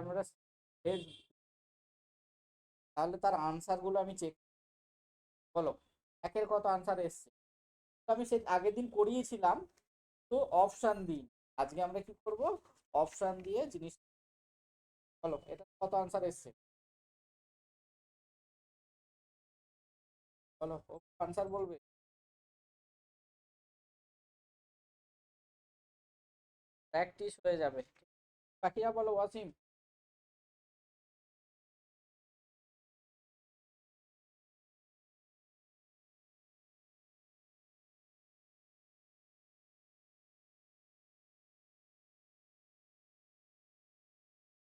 আমরা তাহলে তার আনসার গুলো আমি চেক, বলো একের কত আনসার এসছে। আমি সেই আগের দিন করিয়েছিলাম, তো অপশান দিই। আজকে আমরা কি করব, অপশান দিয়ে জিনিস, বলো এটা কত আনসার এসছে, বলো আনসার বলবে। প্র্যাকটিস হয়ে যাবে। বাকিরা বলো, ওয়াসিম।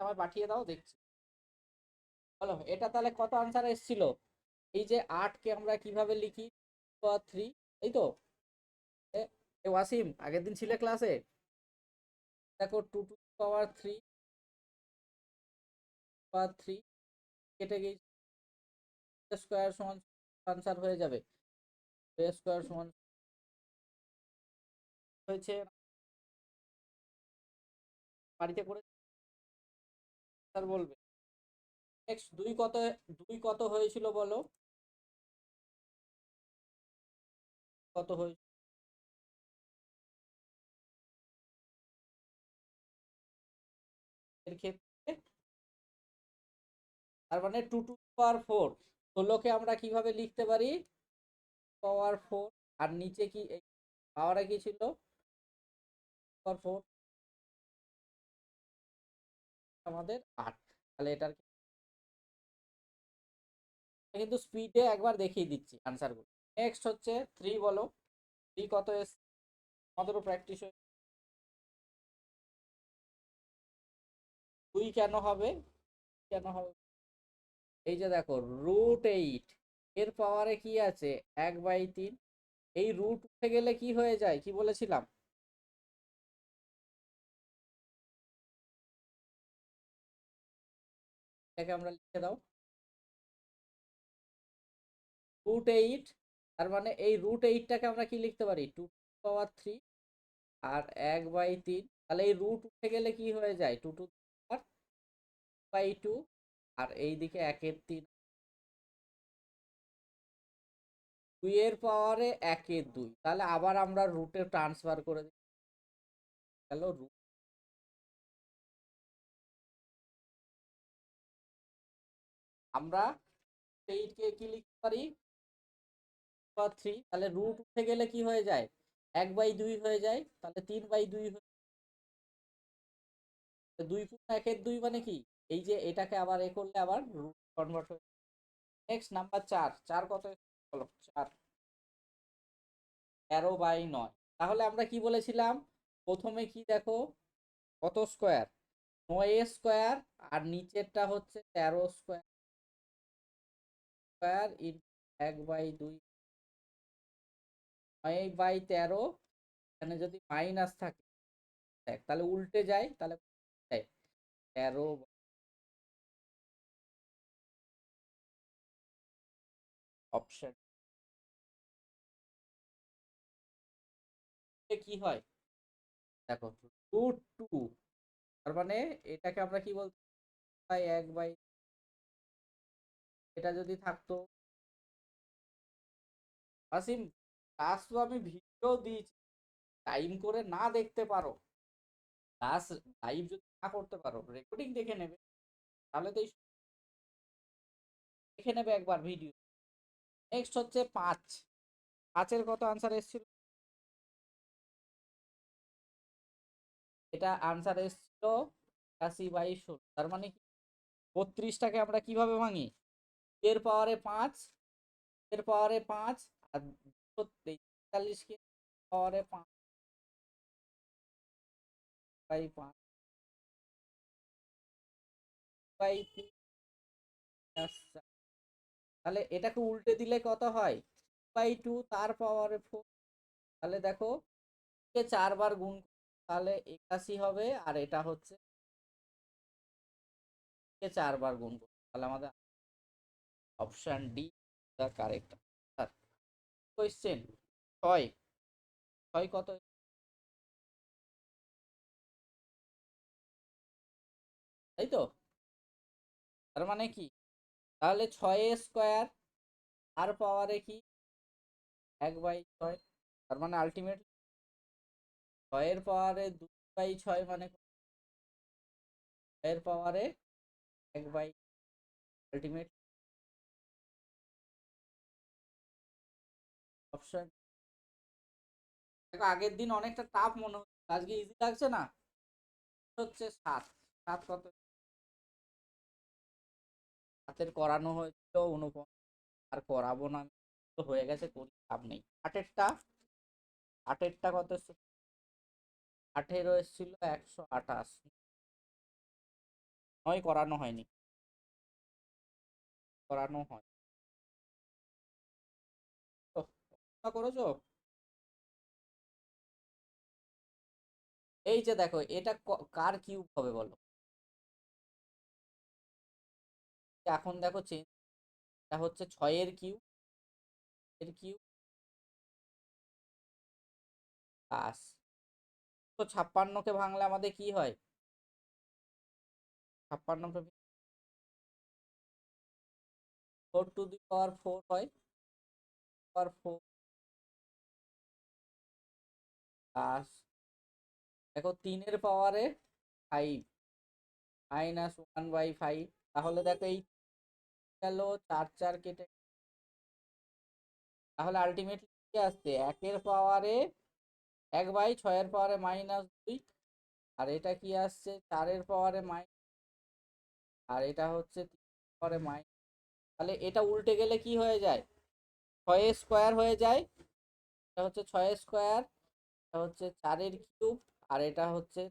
আমায় পাঠিয়ে দাও, দেখছি। বলো এটা তাহলে কত আনসার এসেছিল। এই যে 8 কে আমরা কিভাবে লিখি, 3, এই তো। এ এ ওয়াসিম, আগের দিন ছিলে ক্লাসে? দেখো 2 টু দি পাওয়ার 3, পাওয়ার 3 কেটে গিয়ে স্কোয়ার সমান আনসার হয়ে যাবে। স্কোয়ার সমান হয়েছে, বাড়িতে করে স্যার বলবে। নেক্সট 2 কত হয়েছিল বলো, কত হয়েছিল এর ক্ষেত্রে। তার মানে 2 টু দি পাওয়ার 4, 16কে আমরা কিভাবে লিখতে পারি, পাওয়ার 4। আর নিচে কি পাওয়ারে কি ছিল, পাওয়ার 4, আমাদের 8। তাহলে এটার কিন্তু স্পিডে একবার দেখিয়ে দিচ্ছি আনসারগুলো। নেক্সট হচ্ছে 3, বলো 3 কত এস, আমাদেরও প্র্যাকটিস হয়ে। 2 কেন হবে, কেন হবে, এই যে দেখো √8, এর পাওয়ারে কি আছে 1/3। এই রুট উঠে গেলে কি হয়ে যায়, কি বলেছিলাম, এটাকে আমরা লিখে দাও √8। তার মানে এই √8টাকে আমরা কি লিখতে পারি, 2 টু দি পাওয়ার 3 আর 1/3। তাহলে এই রুট উঠে গেলে কি হয়ে যায়, 2 টু দি পাওয়ার 2 আর এইদিকে 1/3। 2 এর পাওয়ারে 1/2, তাহলে আবার আমরা রুটে ট্রান্সফার করে দিই, গেল রুট। আমরা 8কে কি লিখতে পারি, 3। তাহলে রুট উঠে গেলে কি হয়ে যায়, 1/2 হয়ে যায়, তাহলে 3/2 হয়ে 2 × 1 = 2 মানে কি, এই যে এটাকে আবার করলে আবার রুট কনভার্ট হয়ে। নেক্সট নাম্বার 4, 4 কত, বলো 4, 13/9। তাহলে আমরা কি বলেছিলাম, প্রথমে কি দেখো, কত স্কোয়ার, 9 স্কোয়ার, আর নিচেরটা হচ্ছে 13 স্কোয়ার ইন্টু 1/2, 9/13। এখানে যদি মাইনাস থাকে দেখ, তাহলে উল্টে যায়, তাহলে 13 অপশন কি হয়, দেখো √2। তার মানে এটাকে আমরা কি বলতে পারি, 1/, এটা যদি থাকতো, আসিম ক্লাস তো আমি ভিডিও দিয়েছি, টাইম করে না দেখতে পারো, ক্লাস লাইভ যদি না করতে পারো, রেকর্ডিং দেখে নেবে, তাহলে তো দেখে নেবে একবার ভিডিও। নেক্সট হচ্ছে 5, 5-এর কত আনসার এসেছিল, এটা আনসার এসেছিল 81/16। তার মানে কি, 32টাকে আমরা কিভাবে ভাঙি, এর পাওয়ারে 5, এর পাওয়ারে 5, আর 43কে পাওয়ারে 5/5 বাই 2। তাহলে এটাকে উল্টে দিলে কত হয়, 2/2 তার পাওয়ারে 4। তাহলে দেখো কে 4 বার গুণ, তাহলে 81 হবে, আর এটা হচ্ছে কে 4 বার গুণ করবে, তাহলে আমাদের option D the correct answer. Question 6, 6 কত, তাই তো। তার মানে কি, তাহলে 6 স্কোয়ার আর পাওয়ারে কি 1/6, তার মানে আলটিমেট 6 পাওয়ারে 2/6 মানে 6 পাওয়ারে 1/, আলটিমেট অপশন। দেখো আগের দিন অনেকটা টাফ মনে হচ্ছে, আজকে ইজি লাগছে না? হচ্ছে 7, 7 কত, হাতের করানো হয়েছিল অনুপম, আর করাবো না আমি, তো হয়ে গেছে, করি লাভ নেই। আটেরটা, আটেরটা কত, 18 এসেছিল 128, 9 করানো হয়নি, করানো হয় তো, করেছো? এই যে দেখো এটা কার কিউব হবে বলো, এখন দেখো চেঞ্জ, এটা হচ্ছে 6 এর কিউব, এর কিউব প্লাস, তো 56কে ভাঙলে আমাদের কি হয়, 56কে 4 টু দি পাওয়ার 4 হয়, পাওয়ার 4 প্লাস, দেখো 3 এর পাওয়ারে 5 -1/5, তাহলে দেখো এই গেল 4 4 কেটে, তাহলে আলটিমেটলি কি আসছে, 1 এর পাওয়ারে 1/6 এর পাওয়ারে -2, আর এটা কি আসছে 4 এর পাওয়ারে আর এটা হচ্ছে 3 এর পাওয়ারে তাহলে এটা উল্টে গেলে কি হয়ে যায়, 6 স্কোয়ার হয়ে যায়, এটা হচ্ছে 6 স্কোয়ার, এটা হচ্ছে 4 এর কিউব, আর এটা হচ্ছে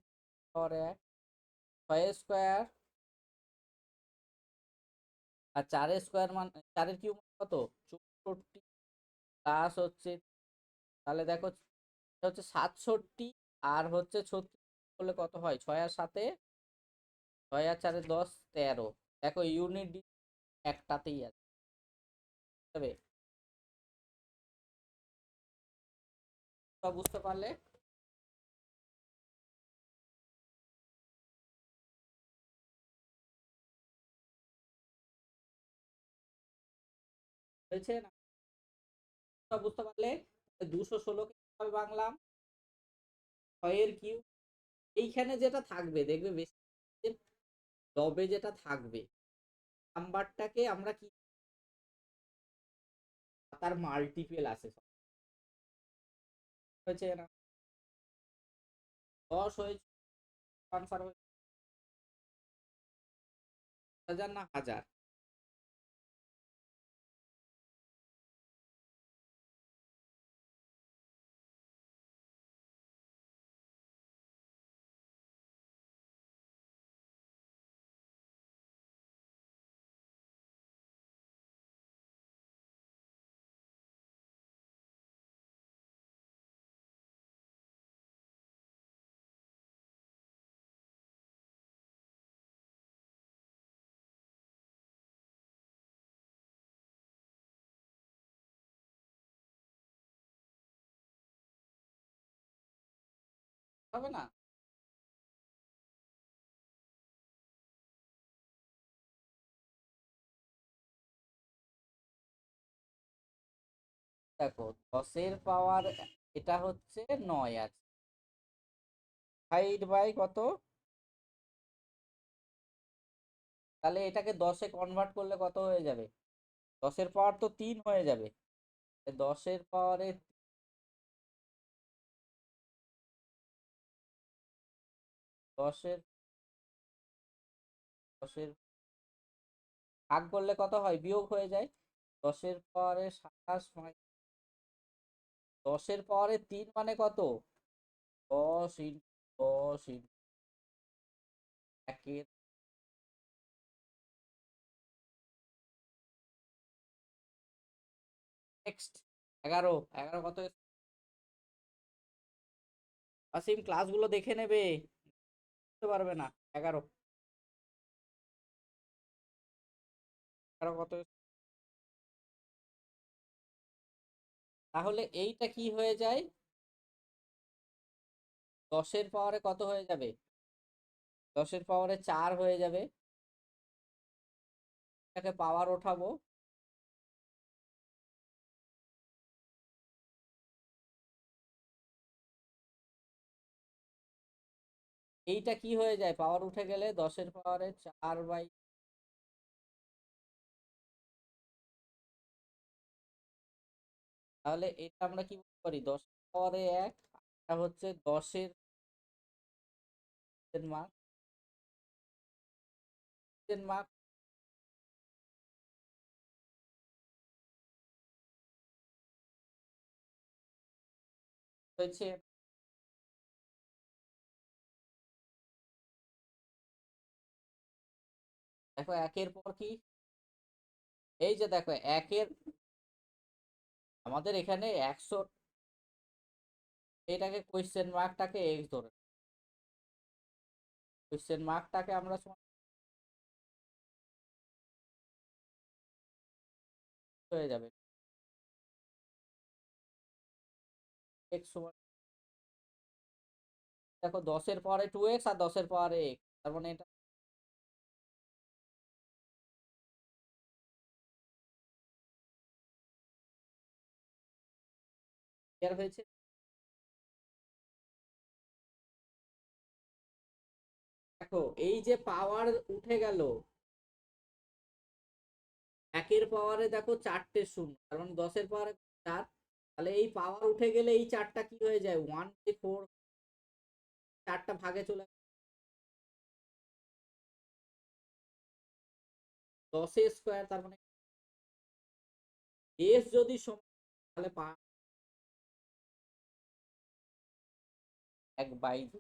পাওয়ারে 1, 6 স্কোয়ার আর 4 স্কোয়ার মানে 4 এর কিউব কত 64, প্লাস হচ্ছে, তাহলে দেখো এটা হচ্ছে 67, আর হচ্ছে 36 করলে কত হয়, 6 আর 7, 6 আর 4 10, 13, দেখো ইউনিট একটাতেই আছে, তবে সব বুঝতে পারলে হয়েছে না, সব বুঝতে পারলে 216কে কিভাবে বাংলাম, 6 এর কিউব, এইখানে যেটা থাকবে দেখবে বেশি, লবে যেটা থাকবে নাম্বারটাকে আমরা কি, তার মাল্টিপেল আসে সব, হয়েছে না, 10 হয়েছে, আনসার হয়েছে 1000 না 1000, হবে না? দেখো 10 এর পাওয়ার, এটা হচ্ছে 9 আছে, 5/কত, তাহলে এটাকে 10-এ কনভার্ট করলে কত হয়ে যাবে, 10 এর পাওয়ার তো 3 হয়ে যাবে, 10 এর পাওয়ারে 10 এর 10-এর ভাগ করলে কত হয়, বিয়োগ হয়ে যায়, 10 এর পাওয়ারে 27 10 এর পাওয়ারে 3 মানে কত, 10 × 10 × 1, নেক্সট 11, 11 কত, আসিম ক্লাসগুলো দেখে নেবে, বুঝতে পারবে না, 11, 11 কত, তাহলে এইটা কি হয়ে যায়, 10 এর পাওয়ারে কত হয়ে যাবে, 10 এর পাওয়ারে 4 হয়ে যাবে, এটাকে পাওয়ার ওঠাবো, এইটা কি হয়ে যায়, পাওয়ার উঠে গেলে 10 এর পাওয়ারে 4/, তাহলে এটা আমরা কি বলতে পারি, 10 এর পাওয়ারে 1, এটা হচ্ছে 10-এর মার্ক, মার্ক হয়েছে। দেখো একের পর কি, এই যে দেখো একের, আমাদের এখানে 100, এটাকে কোয়েশ্চেন মার্কটাকে এক্স ধরে, কোয়েশ্চেন মার্কটাকে আমরা হয়ে যাবে এক্স সমান, দেখো 10-এর পাওয়ারে 2x আর 10-এর পাওয়ারে x, তার মানে এটা ক্লিয়ার হয়েছে। দেখো এই যে পাওয়ার উঠে গেল, একের পাওয়ারে দেখো 4টে শূন্য, তার মানে 10-এর পাওয়ারে 4, তাহলে এই পাওয়ার উঠে গেলে এই 4টা কি হয়ে যায়, 1/4, 4টা ভাগে চলে 10 স্কোয়ার, তার মানে বেস যদি সমান, তাহলে 1/2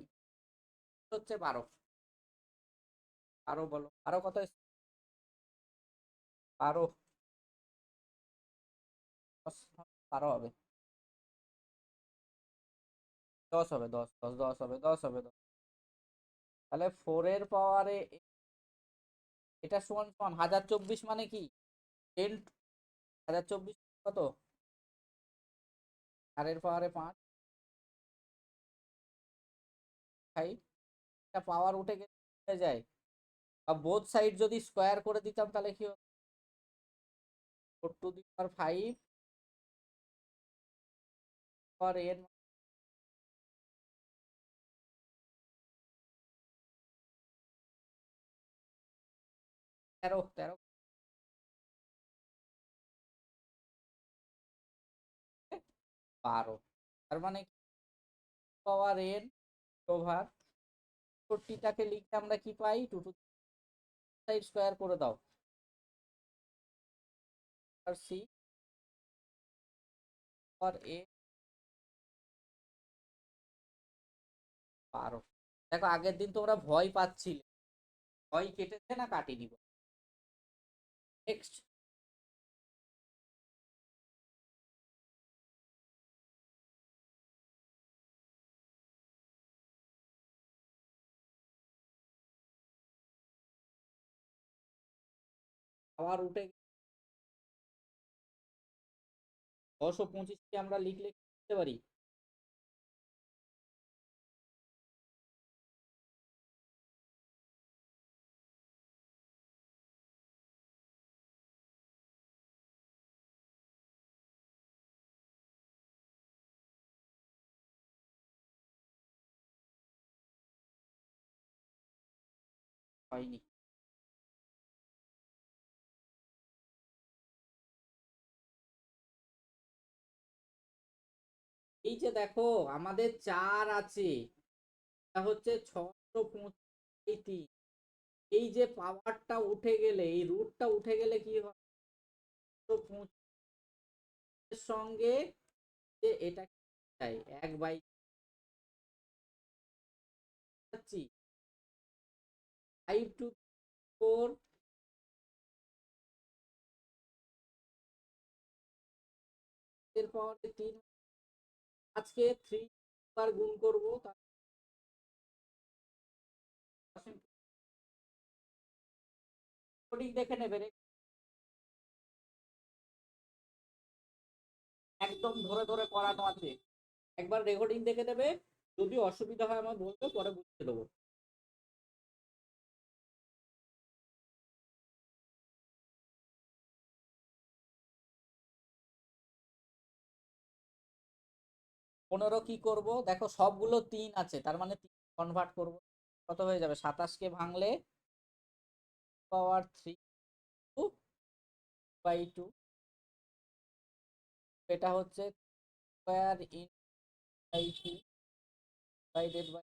হচ্ছে 12। আরো বলো, আরো কত 12, 12 হবে, 10 হবে, 10 10 10 হবে, 10 হবে, 10, তাহলে 4-এর পাওয়ারে এটা সমান সমান 1024, মানে কি 10, 1024 কত, 4-এর পাওয়ারে 5, 5, এটা পাওয়ার উঠে গেলে হয়ে যায়, বা বোথ সাইড যদি স্কোয়ার করে দিতাম তাহলে কি হতো, 4 two the power 5 power n, 13, 13, 12, তার মানে পাওয়ার n ওভার 40টাকে লিখে আমরা কি পাই, 2 টু সাইড স্কোয়ার করে দাও, আর সি পাওয়ার a 12। দেখো আগের দিন তোমরা ভয় পাচ্ছিলে, ভয় কেটেছে না কাটেনি, নেক্সট পাওয়ার উঠে 125কে আমরা লিখলে কি লিখতে পারি, হয়নি। এই যে দেখো আমাদের 4 আছে, এটা হচ্ছে 625, এই যে পাওয়ারটা উঠে গেলে, এই রুটটা উঠে গেলে কি হয়, 625 সঙ্গে যে এটা চাই 1/, পাচ্ছি 5 টু 4 এর পাওয়ারে 3, আজকে 3 বার গুণ করবো, সঠিক দেখে নেবে রে, একদম ধরে ধরে করানো আছে, একবার রেকর্ডিং দেখে নেবে, যদি অসুবিধা হয় আমার বলবে, পরে বুঝতে দেবো। 15 কি করব, দেখো সবগুলো 3 আছে, তার মানে 3 কনভার্ট করব। কত হয়ে যাবে, 27 কে ভাঙলে পাওয়ার 3 বাই 2, এটা হচ্ছে square in by 2 divided by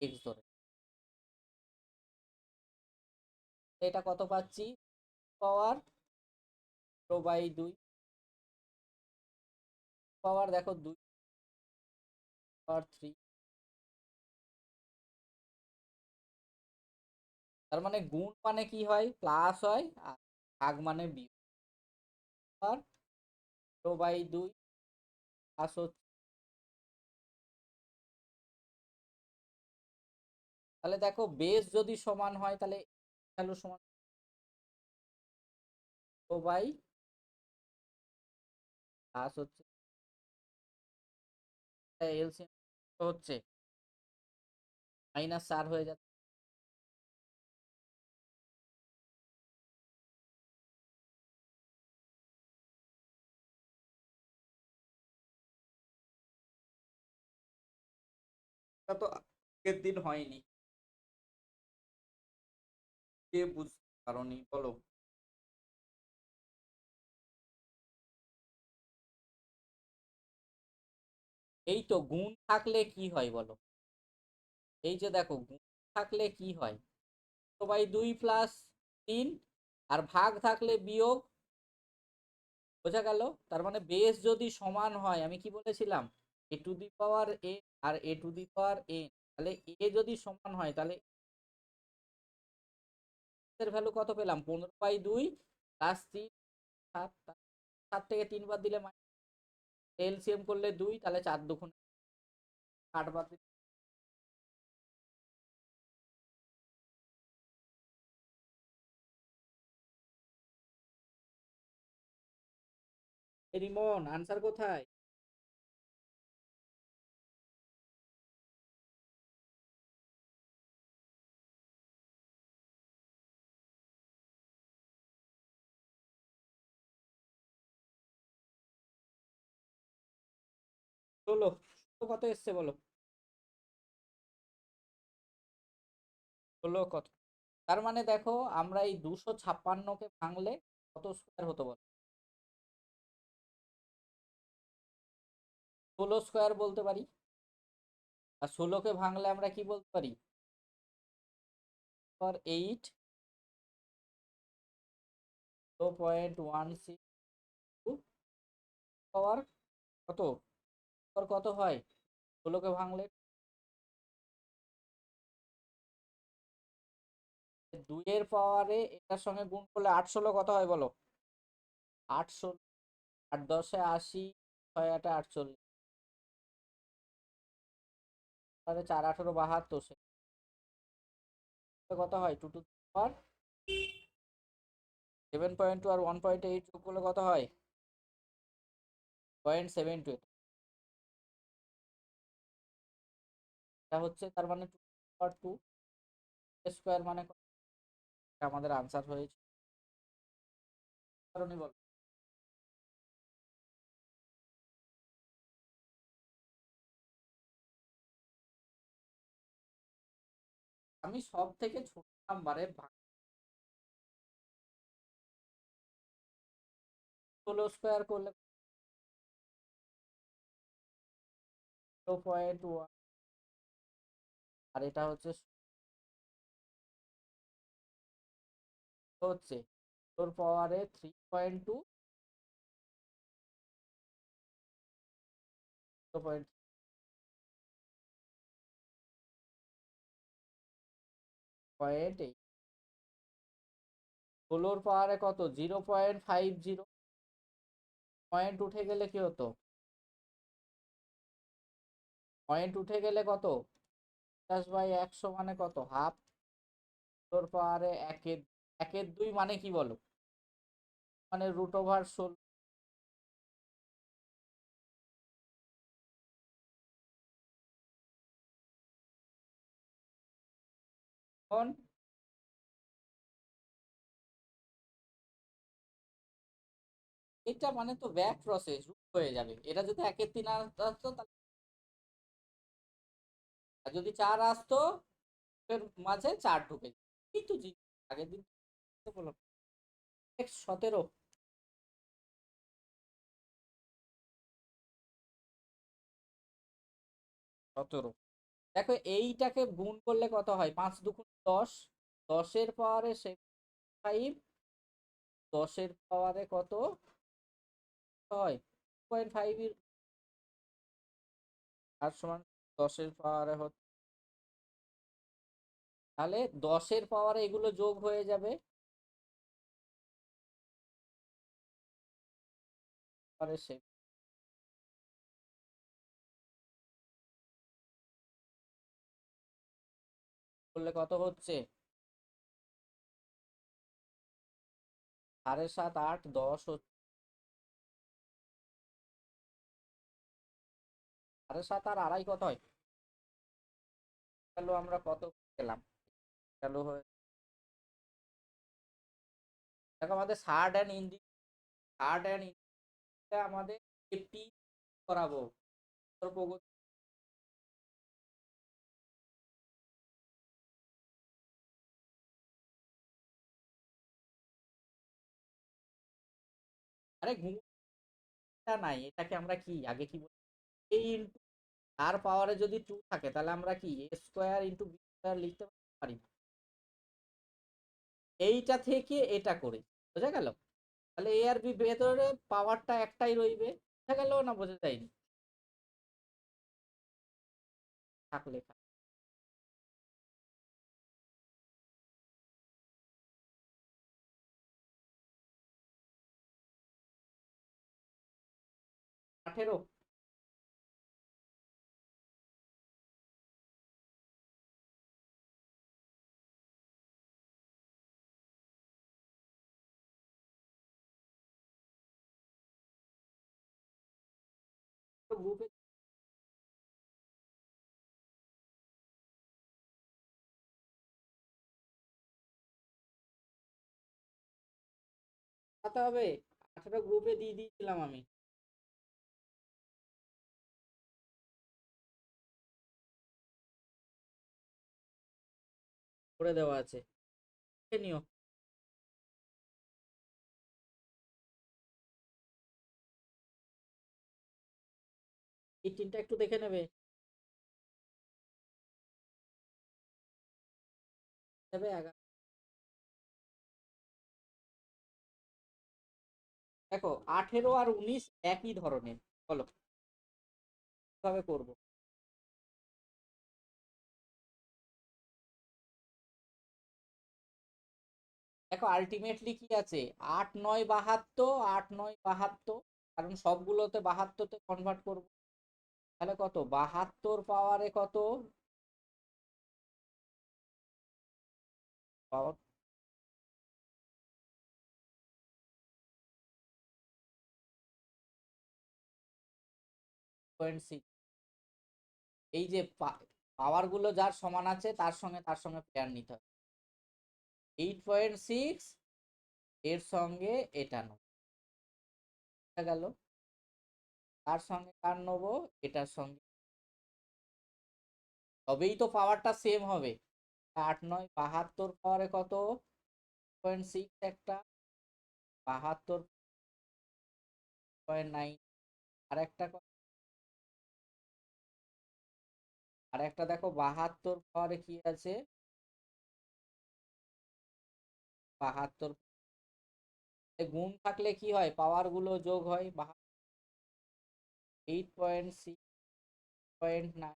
x ধরে। এটা কত পাচ্ছি, পাওয়ার বাই 2 পাওয়ার, দেখো 2 পাওয়ার 3, তার মানে গুণ মানে কি হয়, প্লাস হয়, আর ভাগ মানে বিয়োগ। আর বাই 2 প্লাস হচ্ছে, তাহলে দেখো বেস যদি সমান হয় তাহলে ভ্যালু সমান বাই প্লাস হচ্ছে এলসিএম হচ্ছে -4 হয়ে যাচ্ছে। এটা তো আগের দিন হয়নি, কে বুঝতে পারোনি বলো। এই তো গুণ থাকলে কি হয় বলো, এই যে দেখো গুণ থাকলে কি হয়, তো বাই 2 প্লাস 3, আর ভাগ থাকলে বিয়োগ, বোঝা গেল। তার মানে বেস যদি সমান হয়, আমি কি বলেছিলাম, এ to the power A R A to the power এ, তাহলে এ যদি সমান হয় তাহলে এর ভ্যালু কত পেলাম, 15/2 প্লাস 3, 7, 7 থেকে 3 বাদ দিলে এলসিএম করলে 2, তাহলে 4 দুগুণ 8 বাদ দিলে। রিমন আনসার কোথায়, 16 কত এসছে বলো, 16 কত, তার মানে দেখো আমরা এই 256 কে ভাঙলে কত স্কোয়ার হতো বলো, 16 স্কোয়ার বলতে পারি। আর 16 কে ভাঙলে আমরা কি বলতে পারি, 8, 0.162 পাওয়ার কত, পাওয়ার কত হয়, 16 কে ভাঙলে 2 এর পাওয়ারে এটার সঙ্গে গুণ করলে 8 কত হয় বলো, 8, 8 10 80, 6 8 48, তাহলে 4 18 72, কত হয় 2 টু পাওয়ার 7.2 আর 1.8 যোগ করলে কত হয়, 0.72। এটা হচ্ছে তার মানে 2 পাওয়ার 2 স্কোয়ার মানে কত? এটা আমাদের আনসার হয়েছে, কারণই বল। আমি সব থেকে ছোট নাম্বারে ভাগ, 16 স্কোয়ার করলে 0.1, আর এটা হচ্ছে হচ্ছে তোর পাওয়ারে 3.2, 0.8, 16 পাওয়ারে কত 0.50, পয়েন্ট উঠে গেলে কি হতো, পয়েন্ট উঠে গেলে কত, 50/100 মানে কত, হাফ। তোর পাওয়ারে একের 2 মানে কি বলো, মানে √16। এখন এটা মানে তো ব্যাক প্রসেস হয়ে যাবে। এটা যদি 1-3 আসতো, আর যদি 4 আসতো এর মাঝে 4 ঢুকে যেত। এই তো আগের দিন তো বললাম। 17, 17। দেখো এইটাকে গুণ করলে কত হয়, 5 2 10, 10-এর পাওয়ারে 5, 10-এর পাওয়ারে কত হয় 2.5 এর, আর সমান 10-এর পাওয়ারে হচ্ছে, তাহলে 10-এর পাওয়ারে এগুলো যোগ হয়ে যাবে, পাওয়ারে সে করলে কত হচ্ছে 7.5 8 10 হচ্ছে 7.5 আর আড়াই কত হয়, গেল আমরা কত পেলাম, গেল হয়ে, দেখো আমাদের shirt and engine, shirt and ইঞ্জিনটা আমাদের সেফটি করাবো, তোর প্রগতি। আরে ঘুমটা নাই, এটাকে আমরা কি আগে কি বলি, এ ইন্টু তার পাওয়ারে যদি 2 থাকে তাহলে আমরা কি এ স্কোয়ার ইন্টু বি স্কোয়ার লিখতে পারি না? এইটা থেকে এটা করে বোঝা গেল, তাহলে এ আর বি ভেতরে পাওয়ারটা একটাই রইবে, বোঝা গেল না বোঝা যায়নি, থাকলে 18। গ্রুপে পাঠাতে হবে, 18 গ্রুপে দিয়ে দিয়েছিলাম আমি, করে দেওয়া আছে, দেখে নিও। এই তিনটা একটু দেখে নেবে, দেবে 11। দেখো 18 আর 19 একই ধরনের, বলো কিভাবে করবো। দেখো আলটিমেটলি কি আছে, 8 9 72, 8 9 72, কারণ সবগুলোতে 72-তে কনভার্ট করবো, তাহলে কত 72 পাওয়ারে কত পাওয়ার, 0.6। এই যে পাওয়ার গুলো যার সমান আছে তার সঙ্গে পেয়ার নিতে হবে, 8.6 এর সঙ্গে এটা নেবো, গেল, তার সঙ্গে কার নেবো, এটার সঙ্গে, তবেই তো পাওয়ারটা সেম হবে। 8 9 72 পাওয়ারে কত 0.6 একটা, 72.9 আর একটা, আর একটা দেখো 72 পাওয়ারে কি আছে, 72 গুণ থাকলে কি হয় পাওয়ার গুলো যোগ হয়, 8.6.9,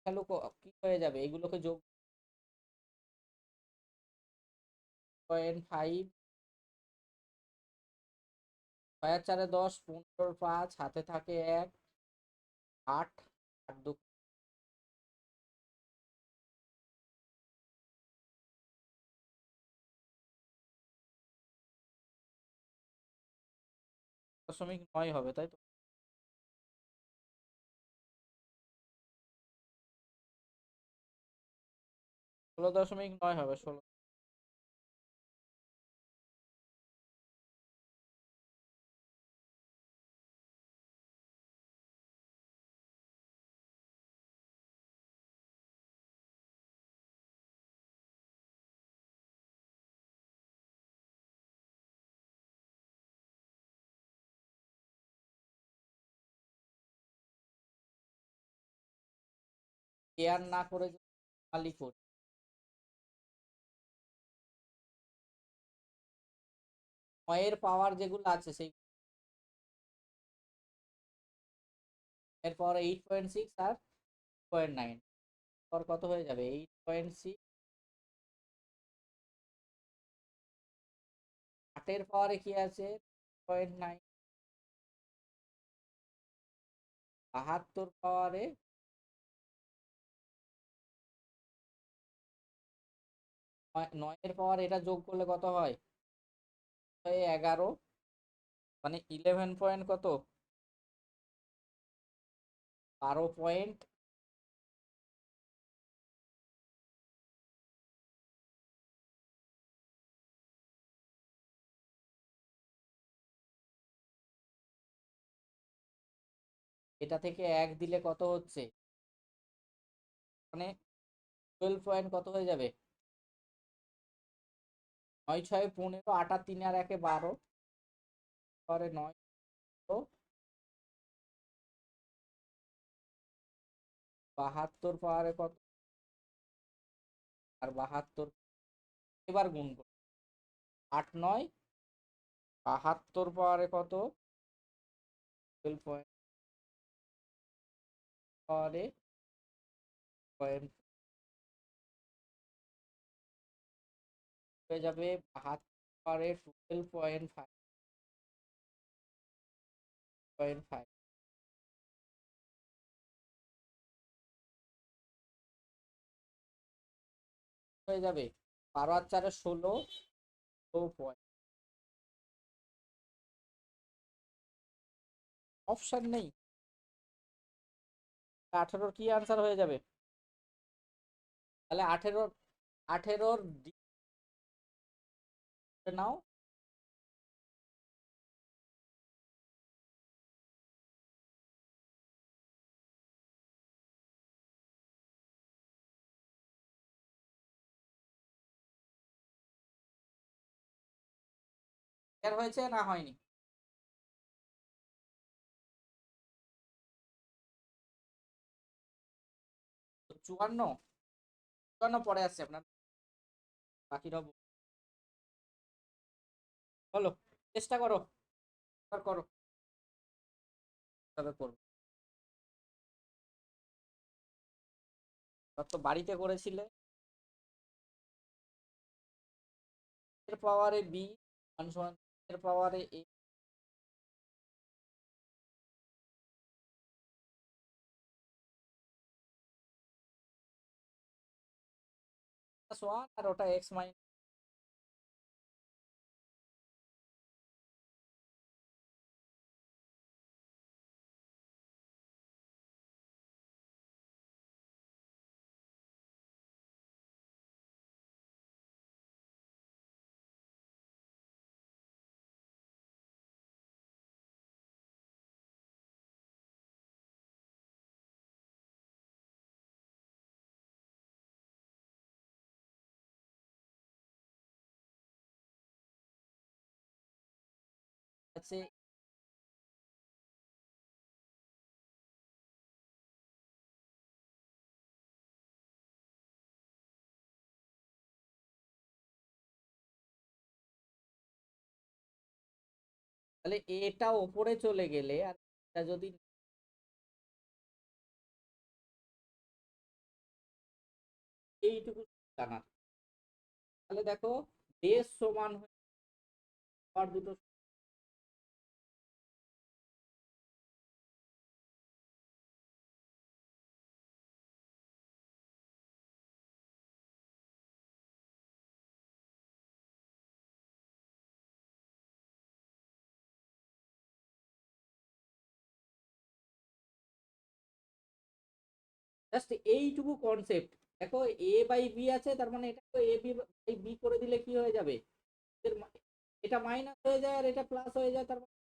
তাহলে কি হয়ে যাবে এগুলোকে যোগ, 0.5, 6 4 10, 15 5, হাতে থাকে 1, 8, 8 2 0.9 হবে, তাই তো 16.9 হবে, 16। কেয়ার না করে যদি খালি করি, নয়ের পাওয়ার যেগুলো আছে সেই এরপর 8.6 আর 0.9 পর কত হয়ে যাবে 8.6। 8-এর পাওয়ারে কি আছে 0.9, 72 পাওয়ারে 9-এর পাওয়ার এটা যোগ করলে কত হয় 11, মানে 11 পয়েন্ট কত 12 পয়েন্ট। এটা থেকে 1 দিলে কত হচ্ছে, মানে 12 পয়েন্ট কত হয়ে যাবে 9 6 15, 8 আর 3 আর 1 12, পরে 9 72 পাওয়ারে কত আর 72, এবার গুণ করো 8 9 72 পাওয়ারে কত 12 পয়েন্ট পাওয়ারে পয়েন্ট হয়ে যাবে 72 পাওয়ারে 12.5 হয়ে যাবে 12 আর 4 16 পয়েন্ট। অপশন নেই, 18-র কি আনসার হয়ে যাবে তাহলে 18-র নাও। এর হয়েছে না হয়নি, 54 54 পরে আসছে আপনার, বাকিটা বলো, চেষ্টা করো, এবার করো, তবে করবো। তো বাড়িতে করেছিলে, এর পাওয়ারে বি সমান এর পাওয়ারে এ প্লাস 1 আর ওটা এক্স মাইনাস, আছে তাহলে এটা ওপরে চলে গেলে আর এটা যদি এইটুকু জানা, তাহলে দেখো বেস সমান হয়ে আর দুটো জাস্ট এইটুকু কনসেপ্ট দেখো, এ বাই বি আছে তার মানে এটা এ বি বাই বি করে দিলে কি হয়ে যাবে, এটা মাইনাস হয়ে যায় আর এটা প্লাস হয়ে যায়, তার মানে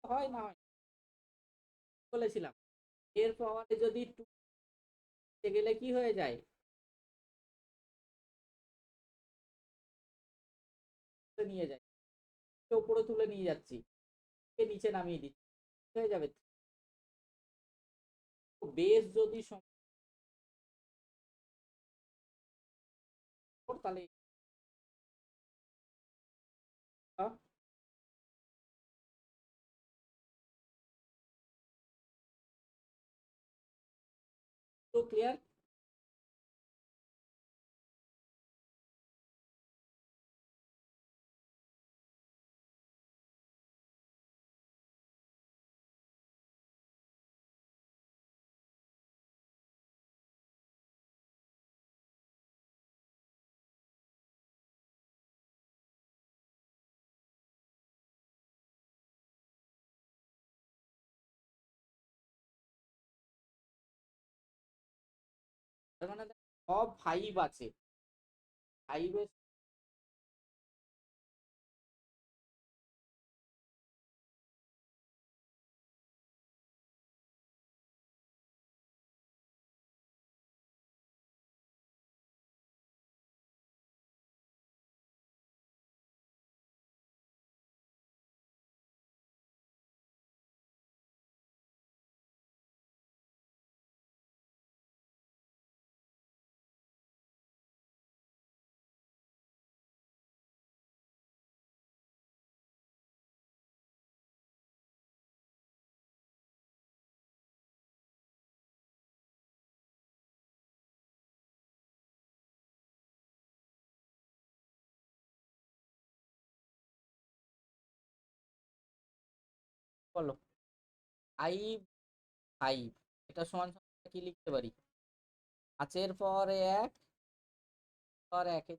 হয় না হয়, বলেছিলাম এর পাওয়ারে যদি 2 গেলে কি হয়ে যায়, নিয়ে যায় উপরে তুলে নিয়ে যাচ্ছি, নিচে নামিয়ে দিচ্ছি হয়ে যাবে। বেস যদি তাহলে ক্লিয়ার। তার মানে সব ফাইভ আছে, ফাইভের বলো। ফাইভ, ফাইভ এটা সমান সমান কি লিখতে পারি? পাঁচের পরে এক, পর একে।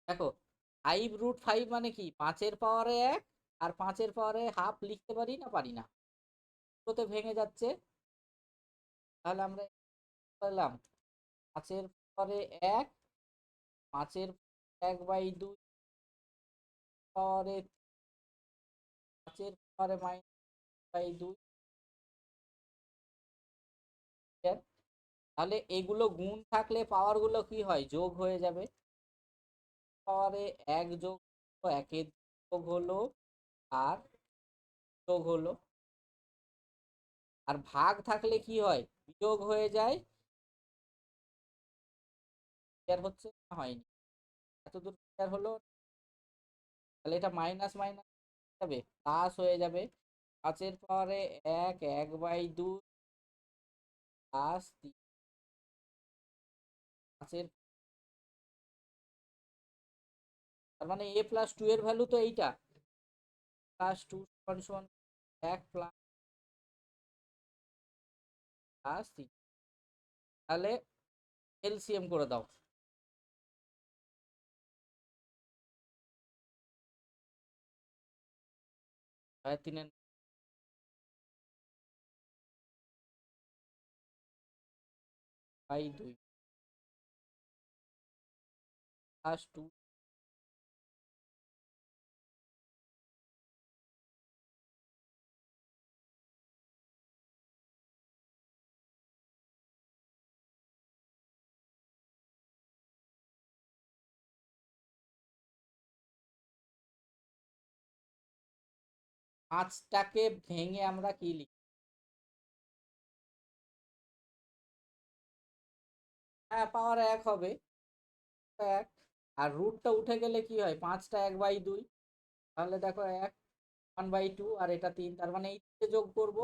দেখো, ফাইভ রুট ফাইভ মানে কি, পাঁচের পাওয়ারে এক আর পাঁচের পাওয়ারে হাফ লিখতে পারি না, পারি না, দুটোতে ভেঙে যাচ্ছে। তাহলে আমরা পেলাম পাঁচের পরে এক, পাঁচের এক বাই দুই, পরে পাঁচের পরে মাইনাস বাই দুই। তাহলে এগুলো গুণ থাকলে পাওয়ার গুলো কি হয়, যোগ হয়ে যাবে। পাওয়ারে এক যোগ একের যোগ হলো, আর যোগ হলো। আর ভাগ থাকলে কি হয়, বিয়োগ হয়ে যায়। ক্লিয়ার হচ্ছে না হয়নি? এতদূর ক্লিয়ার হলো? তাহলে এটা মাইনাস মাইনাস যাবে, প্লাস হয়ে যাবে। পাঁচের পরে এক, এক বাই দুই, প্লাস তিন। পাঁচের, তার মানে এ প্লাস টু এর ভ্যালু তো এইটা, প্লাস টু সমান সমান এক প্লাস প্লাস তিন। তাহলে এলসিএম করে দাও। তিনের বাই দুই প্লাস টু, পাঁচটাকে ভেঙে আমরা কি লিখি? হ্যাঁ, পাওয়ার এক হবে, এক। আর রুটটা উঠে গেলে কি হয়, পাঁচটা এক বাই দুই। তাহলে দেখো এক, ওয়ান বাই টু, আর এটা তিন, তার মানে এই দিকে যোগ করব।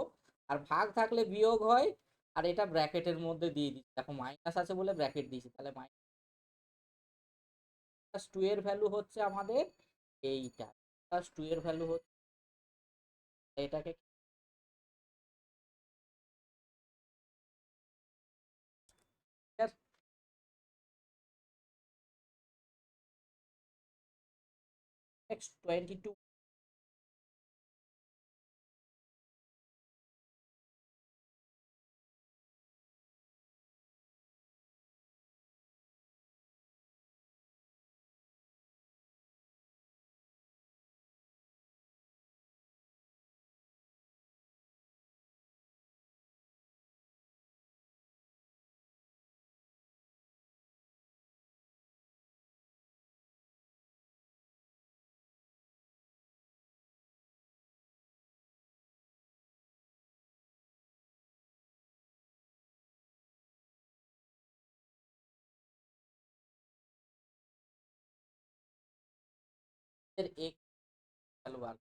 আর ভাগ থাকলে বিয়োগ হয়। আর এটা ব্র্যাকেটের মধ্যে দিয়ে দিচ্ছি, দেখো মাইনাস আছে বলে ব্র্যাকেট দিয়েছি। তাহলে মাইনাস টু এর ভ্যালু হচ্ছে আমাদের এইটা, প্লাস টু এর ভ্যালু হচ্ছে এটাকে। নেক্সট 22। এর এক্স ভ্যালু বার,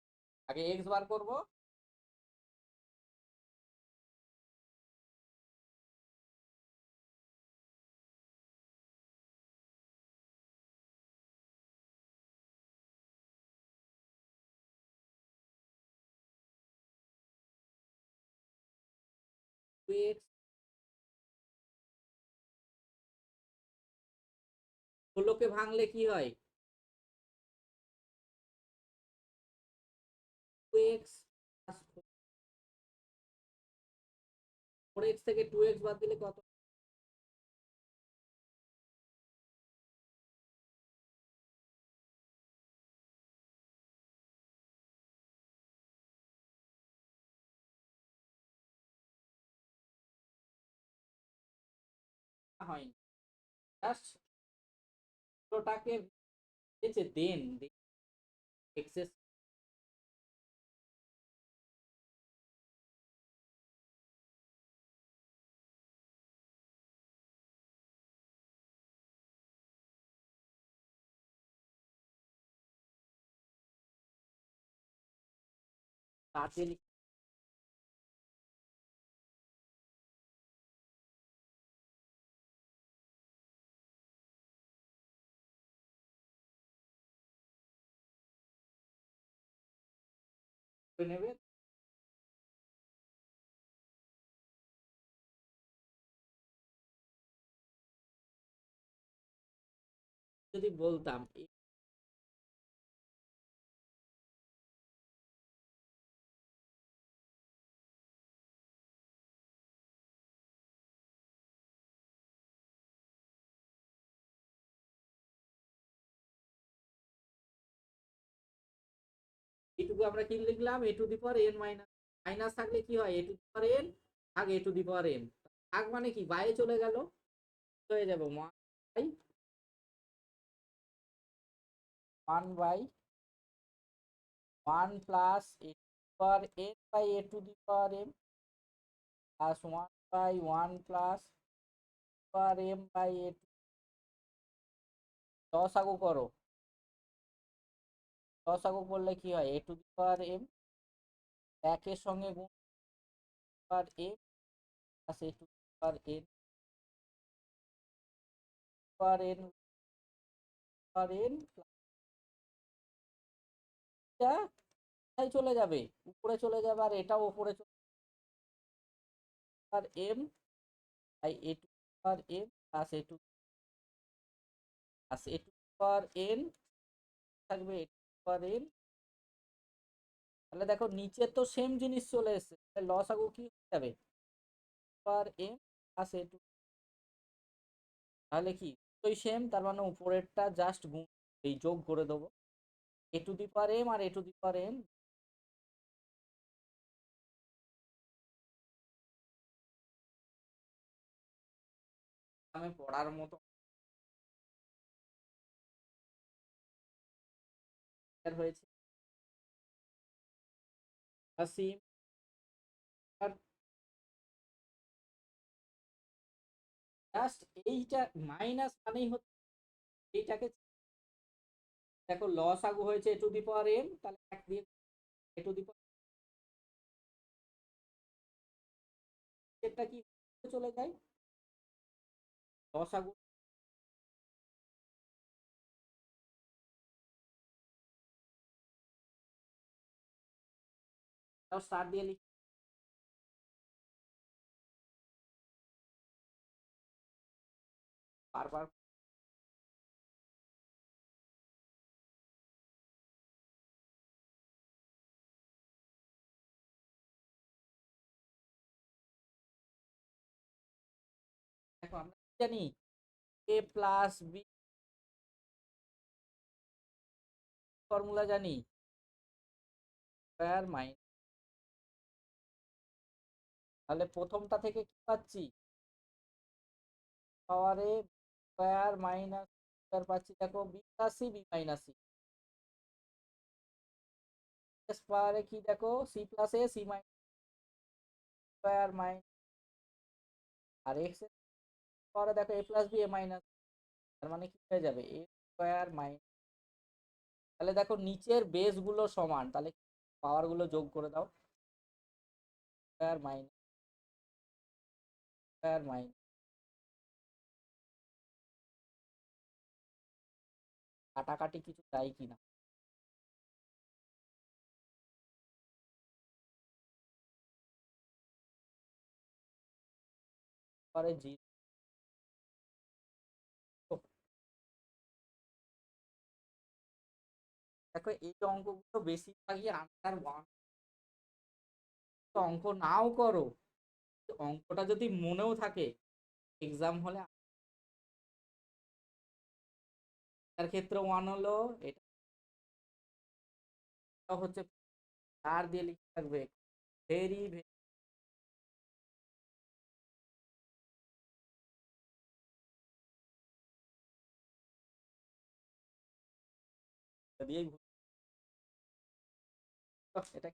আগে এক্স বার করব। এক্স ষোলোকে ভাঙলে কি হয়? Two x plus four x থেকে টু এক্স বাদ দিলে কত? হয়নি, জাস্ট ষোলোটাকে দেন এক্স এর সাথে লিখে নেবে। যদি বলতাম এইটুকু আমরা কি লিখলাম, A to the power N minus, minus থাকলে কি হয়, এ টু দি পাওয়ার এন ভাগ এ টু দি পাওয়ার এন, ভাগ মানে কি বাইরে চলে গেল, হয়ে যাবে one by one plus A to the power n by a to the power M plus one by one plus power m by a to. লসাগু করো, লসাগু করলে কি হয়, এ টু দি পাওয়ার এম একের সঙ্গে গুণ power M plus A to the power N power N power N, কোথায় চলে যাবে, উপরে চলে যাবে, আর এটাও উপরে চলে আর m by a to power M plus A to plus A to power n থাকবে এ টু পাওয়ার এন। তাহলে দেখো নিচে তো সেম জিনিস চলে এসেছে, তাহলে লসাগু কি হয়ে যাবে, পাওয়ার এম প্লাস এ টু, তাহলে কি দুটোই সেম, তার মানে উপরেরটা জাস্ট গুণ এই যোগ করে দেবো, A to the power M আর A to the power N. আমি পড়ার মতো হয়েছে আসিম, আর জাস্ট এইটা মাইনাস মানেই হচ্ছে এইটাকে, দেখো লস আগু হয়েছে এ টু দি পাওয়ার এম, তাহলে এক দিয়ে এ টু দি পাওয়ার এটা কি চলে যায়, লস আগু স্টার দিয়ে লিখি বারবার। দেখো আমরা কি জানি, এ প্লাস বি ফর্মুলা জানি, স্কয়ার মাইনাস, তাহলে প্রথমটা থেকে কি পাচ্ছি, পাওয়ারে স্কয়ার মাইনাস স্কয়ার পাচ্ছি, দেখো b plus c b minus c, s পাওয়ারে কি দেখো c plus a c minus square minus, আর এক্স এর পাওয়ারে দেখো a plus b a minus, তার মানে কি হয়ে যাবে এ স্কয়ার মাইনাস তাহলে দেখো নিচের বেস গুলো সমান, তাহলে পাওয়ার গুলো যোগ করে দাও। স্কয়ার মাইনাস স্কয়ার মাইনাস, কাটাকাটি কিছু চাই কিনা। পরে জিরো। দেখো এই অঙ্কগুলো বেশিরভাগই আন্ডার ওয়ান। অঙ্ক নাও করো, অঙ্কটা যদি মনেও থাকে, এক্সাম হলে তার ক্ষেত্রে ওয়ান হলো, এটা হচ্ছে চার দিয়ে লিখে থাকবে ভেরি ভেরি দিয়েই এটা।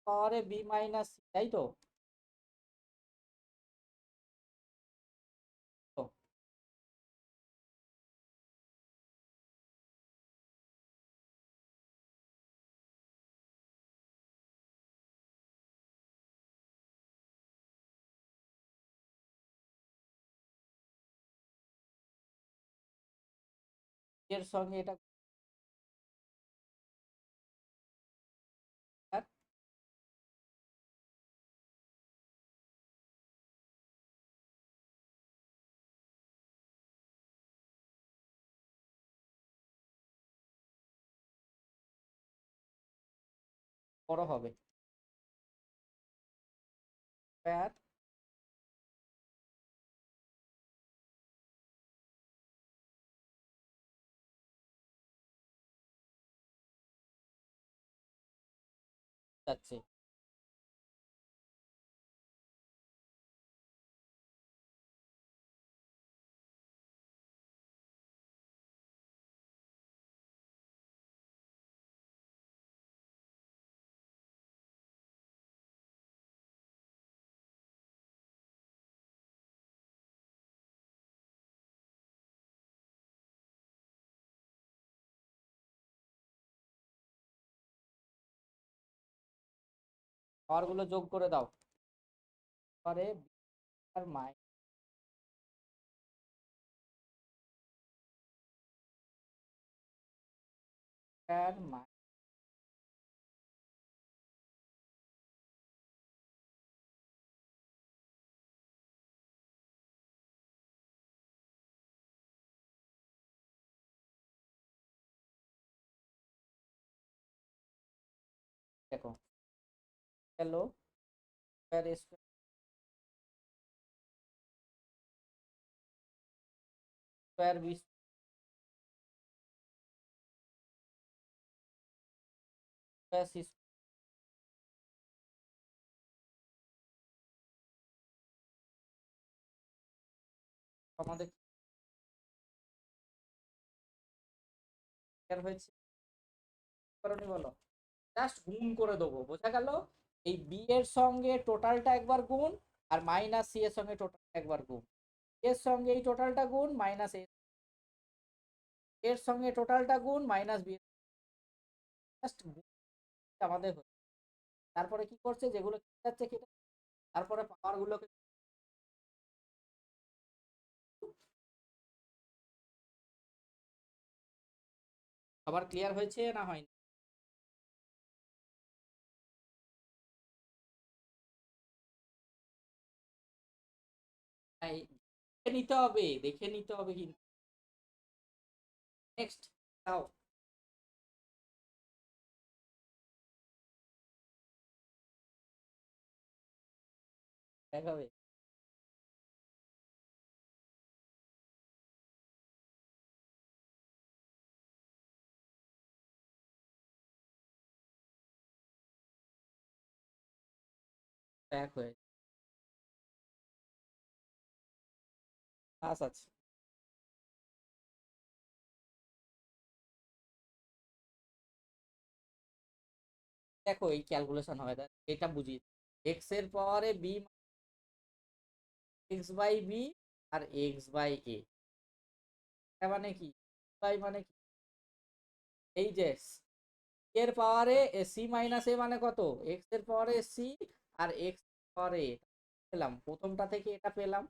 পাওয়ারে বি মাইনাস সি, তাই তো? তো এর সঙ্গে এটা বড় হবে স্কয়ার যাচ্ছে পাওয়ার গুলো যোগ করে দাও পরে আর মাই স্কয়ার মাই দেখো গেল square square square b square c আমাদের ক্লিয়ার হয়েছে কারণে বলো জাস্ট গুণ করে দেবো বোঝা গেল এই বি এর সঙ্গে টোটালটা একবার গুণ আর মাইনাস সি এর সঙ্গে টোটাল একবার গুণ এর সঙ্গে এই টোটালটা গুণ মাইনাস এর সঙ্গে টোটালটা গুণ মাইনাস বি জাস্ট আমাদের তারপরে কি করছে যেগুলো যাচ্ছে কেটে তারপরে পাওয়ার গুলোকে আবার ক্লিয়ার হয়েছে না হয়নি তাই দেখে নিতে হবে দেখে নিতে হবে কিন্তু নেক্সট দাও দেখাবে ব্যাক হয়ে পাস আছে দেখো এই ক্যালকুলেশন হয় এটা বুঝি এক্স এর পাওয়ারে বি এক্স বাই বি আর এক্স বাই এ মানে কি বাই মানে কি এই যে এর পাওয়ারে সি মাইনাস এ মানে কত এক্স এর পাওয়ারে সি আর এক্স পাওয়ারে পেলাম প্রথমটা থেকে এটা পেলাম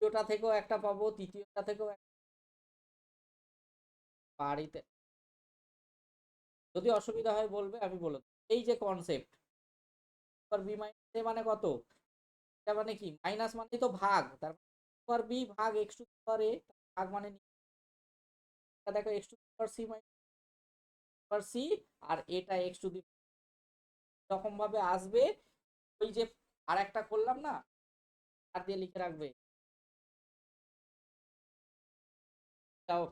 দ্বিতীয়টা থেকেও একটা পাবো তৃতীয়টা থেকেও বাড়িতে যদি অসুবিধা হয় বলবে আমি বলে এই যে কনসেপ্ট বি মাইনাস এ মানে কত এটা মানে কি মাইনাস মানে তো ভাগ তার পাওয়ার বি ভাগ এক্স টু পাওয়ার এ ভাগ মানে দেখো এক্স টু পাওয়ার সি মাইনাস পাওয়ার সি আর এটা এক্স টু দি রকম ভাবে আসবে ওই যে আর একটা করলাম না আর দিয়ে লিখে রাখবে তাও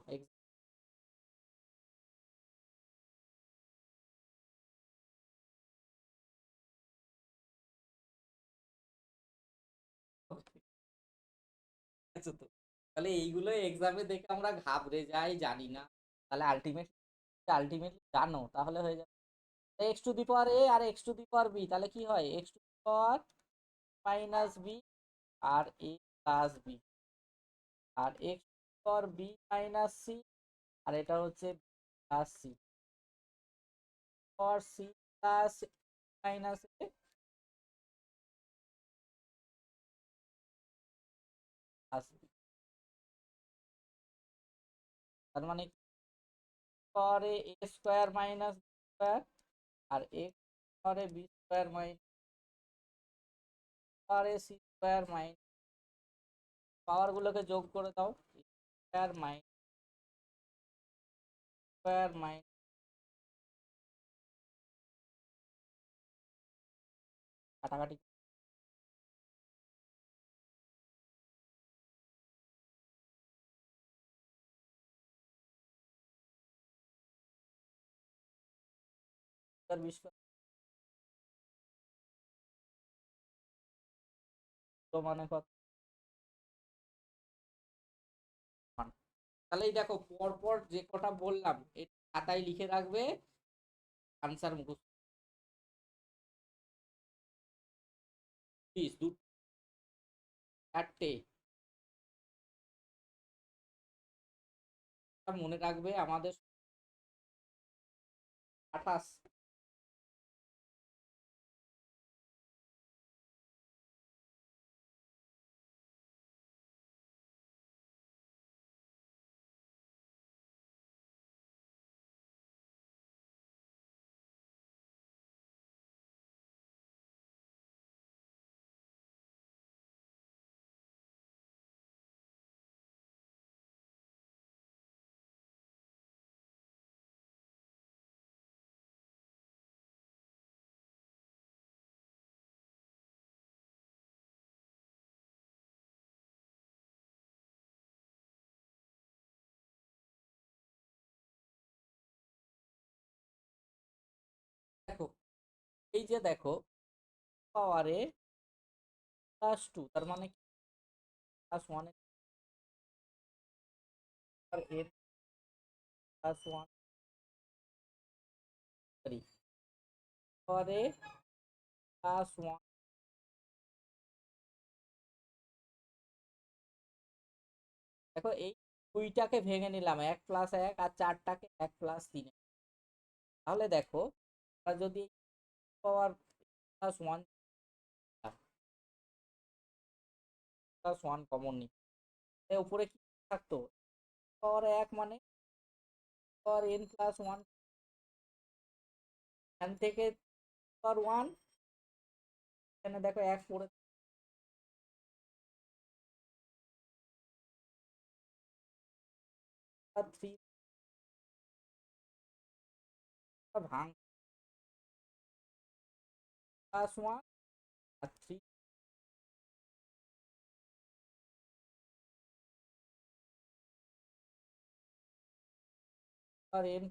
আচ্ছা তো তাহলে এইগুলো এক্সামে দেখে আমরা ঘাবড়ে যাই জানি না তাহলে আলটিমেটলি জানো তাহলে হয়ে যাবে X to the power A আর X to the power B তাহলে কি হয় X to the power minus B আর এ প্লাস বি আর X to the power B minus C আর এটা হচ্ছে plus C power C plus minus A plus B তার মানে power A square minus B square আর X পাওয়ারে B square minus পাওয়ারে সি স্কোয়ার মাইনাস পাওয়ার গুলোকে যোগ করে দাও স্কোয়ার মাইনাস স্কোয়ার মাইনাস কাটাকাটি বিশ্ব মানে কত? তাহলেই দেখো পর পর যে কটা বললাম এটা খাতায় লিখে রাখবে, আনসার মুখস্থ। 20, 2, 4টে। মনে রাখবে আমাদের 28। দেখো এই যে দেখো পাওয়ারে +2, তার মানে +1 আর n +1 পাওয়ারে +1। দেখো এই দুইটাকে ভেঙে নিলাম, 1+1 আর 4টাকে 1+3। তাহলে দেখো আমরা যদি পাওয়ার +1 +1 কমন নিই, উপরে কি থাকতো? পাওয়ার 1 মানে পাওয়ার n+1, এখান থেকে পাওয়ার 1, এখানে দেখো 1 পড়ে 3 ভাঙ +1 আর 3 আর n।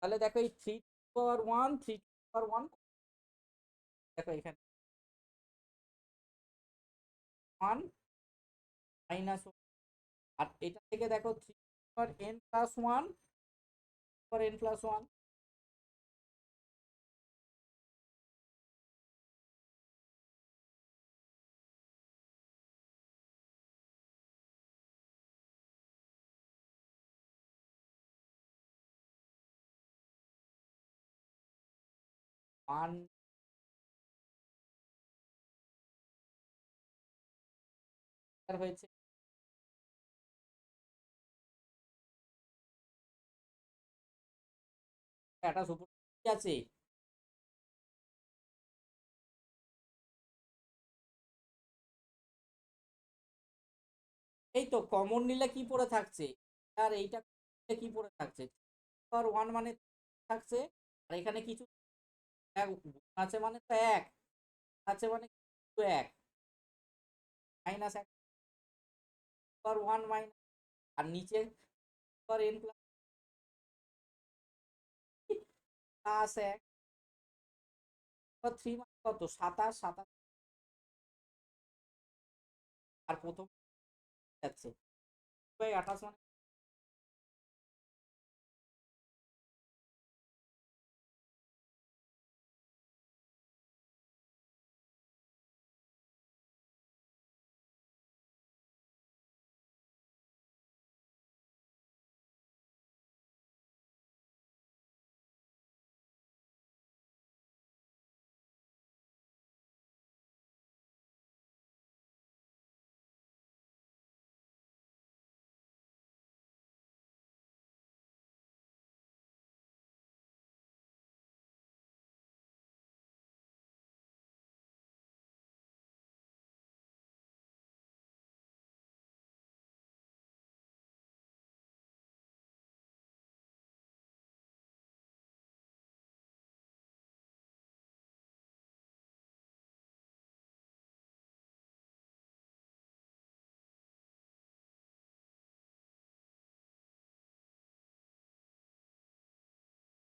তাহলে দেখো এই 3 পাওয়ার 1 দেখো এখানে 1 -1, আর এটা থেকে দেখো 3 পাওয়ার n+1 1 হয়েছে। এটা সুপার আছে। এই তো কমন নিলে কি পড়ে থাকছে, আর এইটা নিলে কি পড়ে থাকছে? পাওয়ার 1 মানে থাকছে, আর এখানে কিছু আছে মানে তো 1 আছে মানে 1 -1 পাওয়ার 1 মাইনাস, আর নিচে পাওয়ার n+1 3 মানে কত? 27, 27 আর প্রথম যাচ্ছে 28 মানে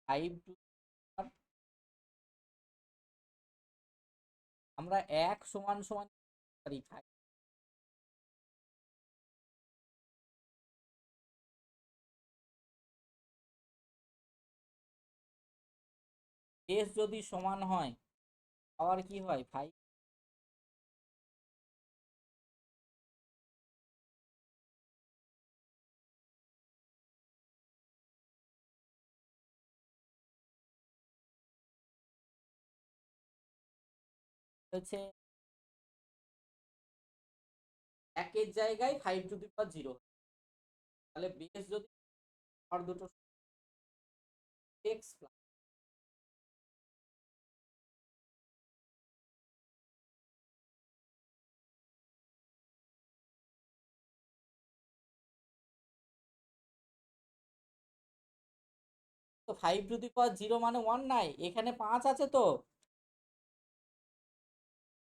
ফাইভ টু আমরা এক সমান সমান পারি ফাইভ, বেস যদি সমান হয় পাওয়ার কি হয় ফাইভ, হচ্ছে একের জায়গায় five to the power zero, তাহলে বেস যদি আর দুটো এক্স প্লাস, তো five to the power zero মানে ওয়ান নাই, এখানে পাঁচ আছে তো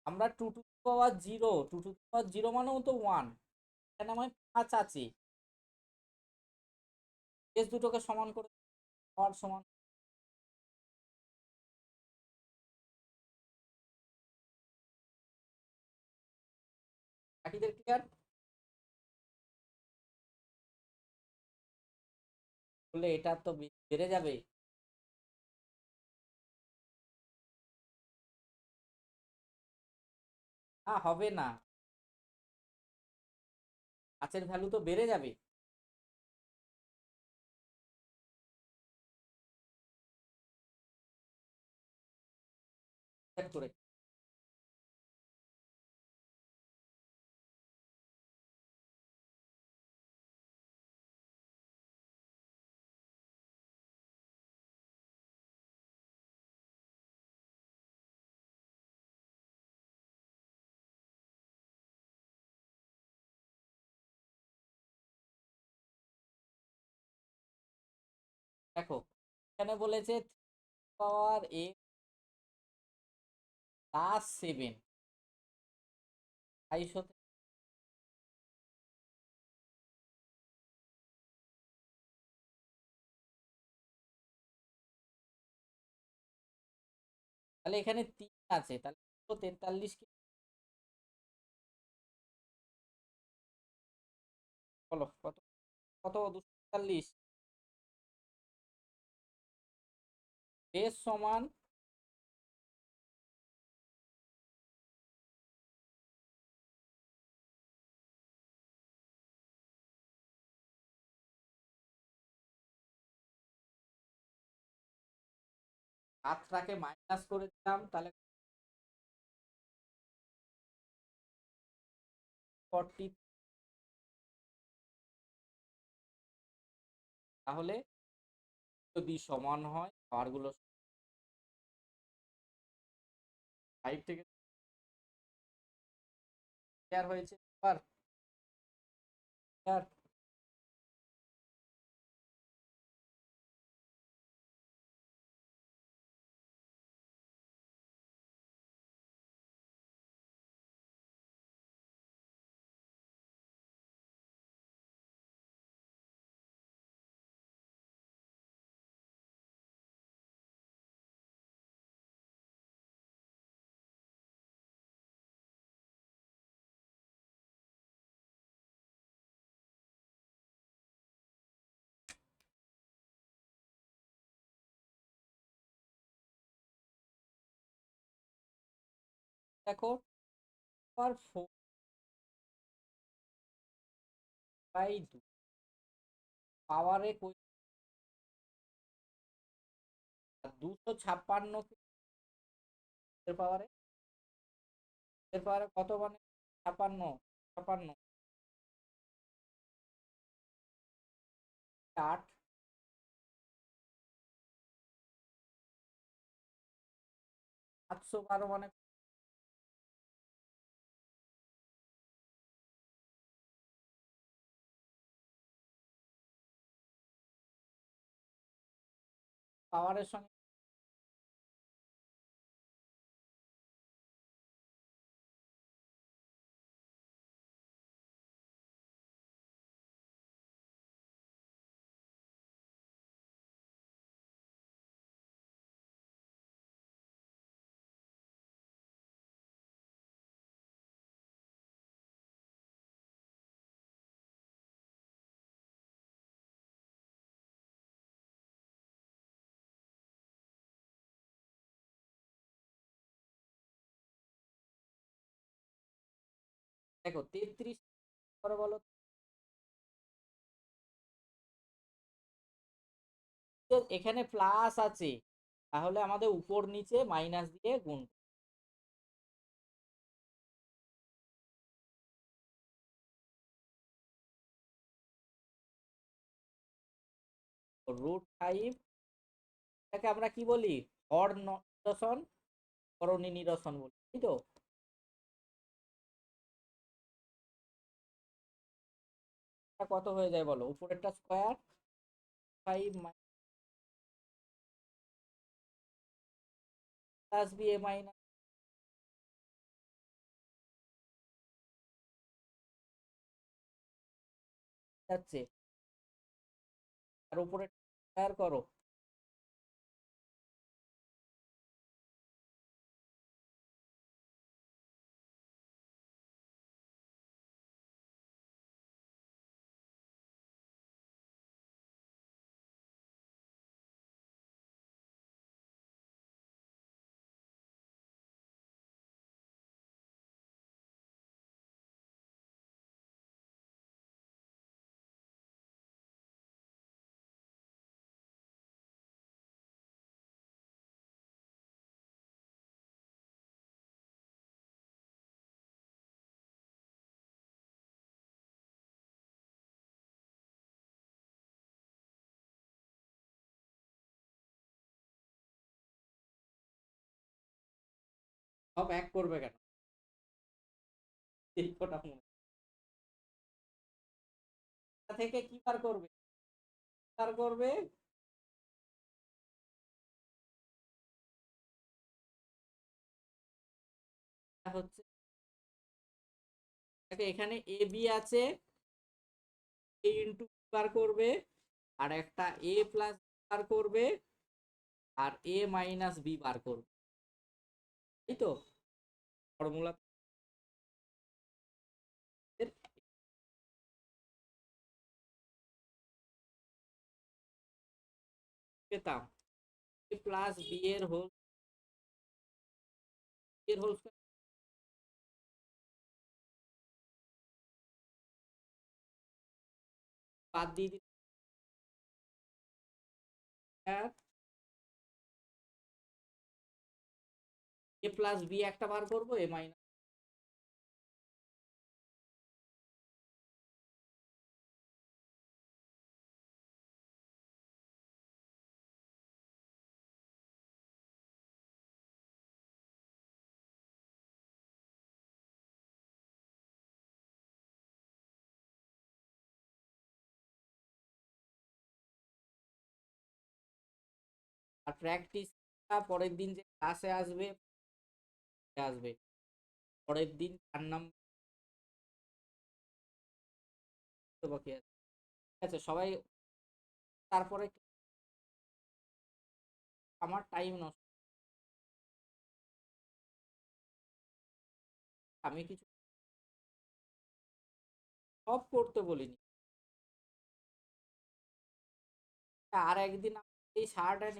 আমরা two to the power zero, two to the power zero মানেও তো ওয়ান, এখানে আমার পাঁচ আছে, বেস দুটোকে সমান করে পাওয়ার সমান, বাকিদের ক্লিয়ার? বলে এটা তো বেড়ে যাবে, না হবে না, পাঁচের ভ্যালু তো বেড়ে যাবে, চেক করে দেখো, এখানে বলেছে পাওয়ার এ প্লাস সেভেন, তাই সাথে তাহলে এখানে তিন আছে, তাহলে 43 কি, বলো কত, কত 243, বেস সমান সাতটাকে মাইনাস করে দিলাম, তাহলে 40, তাহলে যদি সমান হয় পাওয়ারগুলো ফাইভ থেকে ক্লিয়ার হয়েছে এবার? ক্লিয়ার? দেখো পাওয়ার ফোর বাই টু পাওয়ারে 256 এর পাওয়ারে, এর পাওয়ারে কত মানে 56, 56 8, 712 মানে পাওয়ারের সঙ্গে দেখো 33 করে বলো তো, এখানে প্লাস আছে, তাহলে আমাদের উপর নিচে মাইনাস দিয়ে গুণ। √5, এটাকে আমরা কি বলি, হর নিরসন, করণী নিরসন বলি, তাই তো? এটা কত হয়ে যায় বলো, উপরেরটা square 5 plus b a minus যাচ্ছে, আর উপরে স্কোয়ার করো। সব এক করবে কেন, এই কটা মনে এটা থেকে কি বার করবে, বার করবে এটা হচ্ছে, দেখো এখানে এ বি আছে, এ ইন্টু বার করবে, আর একটা এ প্লাস বার করবে, আর এ মাইনাস বি বার করবে, তাই তো? ফর্মুলা পেতাম, এ প্লাস বি এর হোল, এর হোল স্কয়ার বাদ দিয়ে দিতে, এ প্লাস বি একটা বার করবো, এ মাইনাস আর প্র্যাকটিস পরের দিন যে ক্লাসে আসবে, আসবে পরের দিন 4 নম্বর বাকি আছে, ঠিক আছে সবাই, তারপরে আমার টাইম নষ্ট, আমি কিছু সব করতে বলিনি, আর একদিন এই শার্ট অ্যান্ড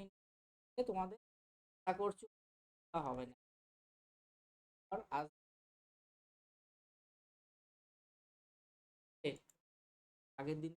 তোমাদের আশা করছো হবে না, আর আজকে আগের দিন